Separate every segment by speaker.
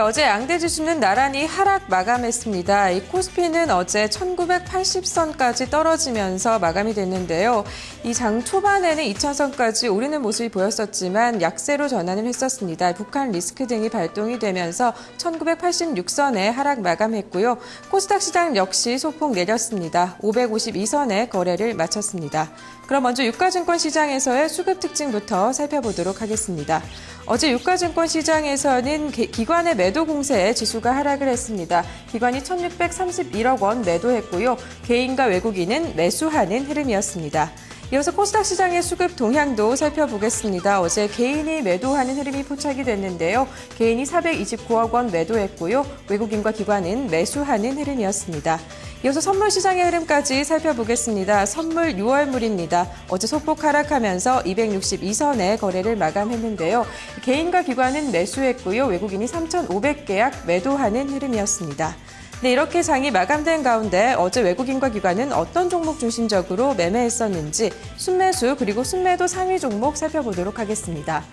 Speaker 1: 어제 양대 지수는 나란히 하락 마감했습니다. 이 코스피는 어제 1980선까지 떨어지면서 마감이 됐는데요. 이 장 초반에는 2000선까지 오르는 모습이 보였었지만 약세로 전환을 했었습니다. 북한 리스크 등이 발동이 되면서 1986선에 하락 마감했고요. 코스닥 시장 역시 소폭 내렸습니다. 552선에 거래를 마쳤습니다. 그럼 먼저 유가증권 시장에서의 수급 특징부터 살펴보도록 하겠습니다. 어제 유가증권 시장에서는 기관의 매도 공세에 지수가 하락을 했습니다. 기관이 1,631억 원 매도했고요. 개인과 외국인은 매수하는 흐름이었습니다. 이어서 코스닥 시장의 수급 동향도 살펴보겠습니다. 어제 개인이 매도하는 흐름이 포착이 됐는데요. 개인이 429억 원 매도했고요. 외국인과 기관은 매수하는 흐름이었습니다. 이어서 선물 시장의 흐름까지 살펴보겠습니다. 선물 6월물입니다. 어제 소폭 하락하면서 262선에 거래를 마감했는데요. 개인과 기관은 매수했고요. 외국인이 3,500계약 매도하는 흐름이었습니다. 네, 이렇게 장이 마감된 가운데 어제 외국인과 기관은 어떤 종목 중심적으로 매매했었는지 순매수 그리고 순매도 상위 종목 살펴보도록 하겠습니다.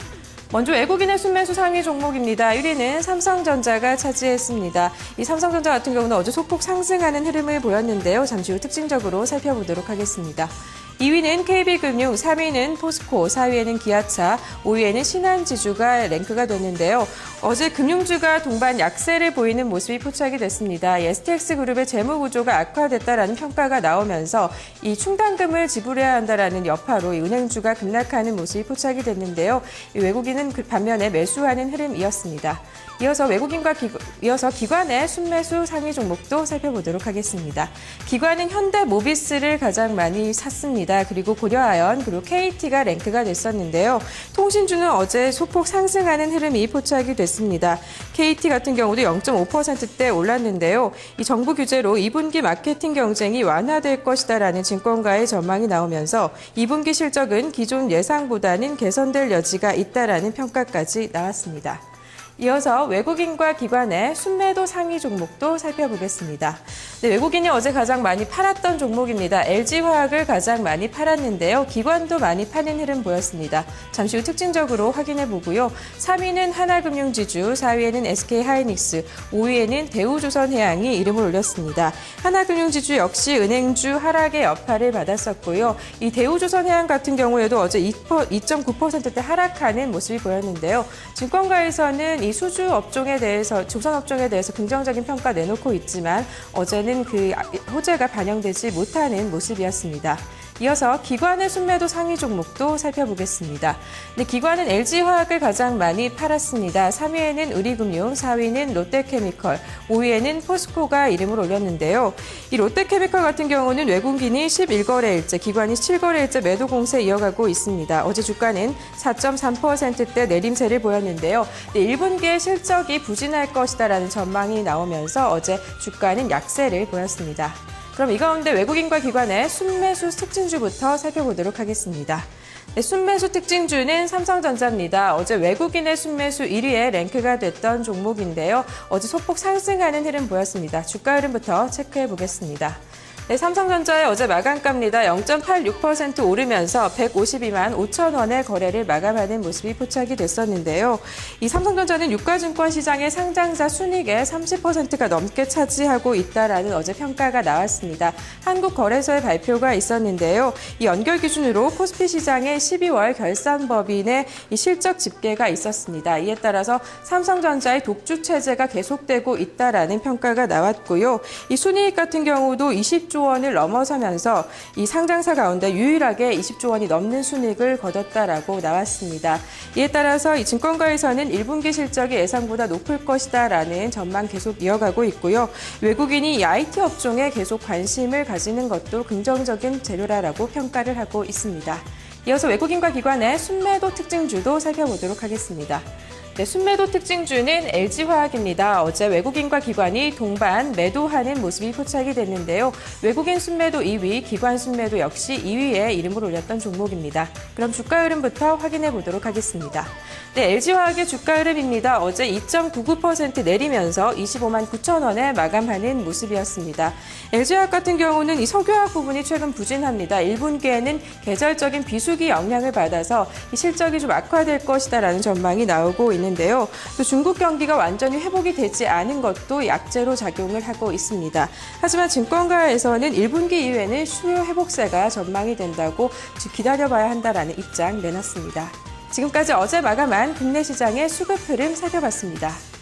Speaker 1: 먼저 외국인의 순매수 상위 종목입니다. 1위는 삼성전자가 차지했습니다. 이 삼성전자 같은 경우는 어제 소폭 상승하는 흐름을 보였는데요. 잠시 후 특징적으로 살펴보도록 하겠습니다. 2위는 KB금융, 3위는 포스코, 4위에는 기아차, 5위에는 신한지주가 랭크가 됐는데요. 어제 금융주가 동반 약세를 보이는 모습이 포착이 됐습니다. STX그룹의 재무구조가 악화됐다라는 평가가 나오면서 이 충당금을 지불해야 한다라는 여파로 이 은행주가 급락하는 모습이 포착이 됐는데요. 이 외국인은 그 반면에 매수하는 흐름이었습니다. 이어서 기관의 순매수 상위 종목도 살펴보도록 하겠습니다. 기관은 현대모비스를 가장 많이 샀습니다. 그리고 고려아연, 그리고 KT가 랭크가 됐었는데요. 통신주는 어제 소폭 상승하는 흐름이 포착이 됐습니다. KT 같은 경우도 0.5%대 올랐는데요. 이 정부 규제로 2분기 마케팅 경쟁이 완화될 것이다라는 증권가의 전망이 나오면서 2분기 실적은 기존 예상보다는 개선될 여지가 있다라는 평가까지 나왔습니다. 이어서 외국인과 기관의 순매도 상위 종목도 살펴보겠습니다. 네, 외국인이 어제 가장 많이 팔았던 종목입니다. LG화학을 가장 많이 팔았는데요. 기관도 많이 파는 흐름 보였습니다. 잠시 후 특징적으로 확인해 보고요. 3위는 하나금융지주, 4위에는 SK하이닉스, 5위에는 대우조선해양이 이름을 올렸습니다. 하나금융지주 역시 은행주 하락의 여파를 받았었고요. 이 대우조선해양 같은 경우에도 어제 2.9%대 하락하는 모습이 보였는데요. 증권가에서는 이 수주 업종에 대해서, 조선 업종에 대해서 긍정적인 평가 내놓고 있지만 어제는 그 호재가 반영되지 못하는 모습이었습니다. 이어서 기관의 순매도 상위 종목도 살펴보겠습니다. 네, 기관은 LG화학을 가장 많이 팔았습니다. 3위에는 우리금융, 4위는 롯데케미컬, 5위에는 포스코가 이름을 올렸는데요. 이 롯데케미컬 같은 경우는 외국인이 11거래일째, 기관이 7거래일째 매도 공세 이어가고 있습니다. 어제 주가는 4.3%대 내림세를 보였는데요. 네, 1분기에 실적이 부진할 것이다라는 전망이 나오면서 어제 주가는 약세를 보였습니다. 그럼 이 가운데 외국인과 기관의 순매수 특징주부터 살펴보도록 하겠습니다. 네, 순매수 특징주는 삼성전자입니다. 어제 외국인의 순매수 1위에 랭크가 됐던 종목인데요. 어제 소폭 상승하는 흐름 보였습니다. 주가 흐름부터 체크해 보겠습니다. 네, 삼성전자의 어제 마감가입니다. 0.86% 오르면서 152만 5천 원의 거래를 마감하는 모습이 포착이 됐었는데요. 이 삼성전자는 유가증권 시장의 상장사 순이익의 30%가 넘게 차지하고 있다라는 어제 평가가 나왔습니다. 한국거래소의 발표가 있었는데요. 이 연결 기준으로 코스피 시장의 12월 결산법인의 이 실적 집계가 있었습니다. 이에 따라서 삼성전자의 독주 체제가 계속되고 있다라는 평가가 나왔고요. 이 순이익 같은 경우도 20조 원을 넘어서면서 이 상장사 가운데 유일하게 20조 원이 넘는 순이익을 거뒀다라고 나왔습니다. 이에 따라서 이 증권가에서는 1분기 실적이 예상보다 높을 것이다라는 전망 계속 이어가고 있고요. 외국인이 이 IT 업종에 계속 관심을 가지는 것도 긍정적인 재료라고 평가를 하고 있습니다. 이어서 외국인과 기관의 순매도 특징주도 살펴보도록 하겠습니다. 네, 순매도 특징주는 LG화학입니다. 어제 외국인과 기관이 동반 매도하는 모습이 포착이 됐는데요. 외국인 순매도 2위, 기관 순매도 역시 2위에 이름을 올렸던 종목입니다. 그럼 주가 흐름부터 확인해 보도록 하겠습니다. 네, LG화학의 주가 흐름입니다. 어제 2.99% 내리면서 25만 9천 원에 마감하는 모습이었습니다. LG화학 같은 경우는 이 석유화학 부분이 최근 부진합니다. 1분기에는 계절적인 비수기 영향을 받아서 이 실적이 좀 악화될 것이다라는 전망이 나오고 있는 되는데요. 또 중국 경기가 완전히 회복이 되지 않은 것도 약재로 작용을 하고 있습니다. 하지만 증권가에서는 1분기 이후에는 수요 회복세가 전망이 된다고 기다려봐야 한다라는 입장 내놨습니다. 지금까지 어제 마감한 국내 시장의 수급 흐름 살펴봤습니다.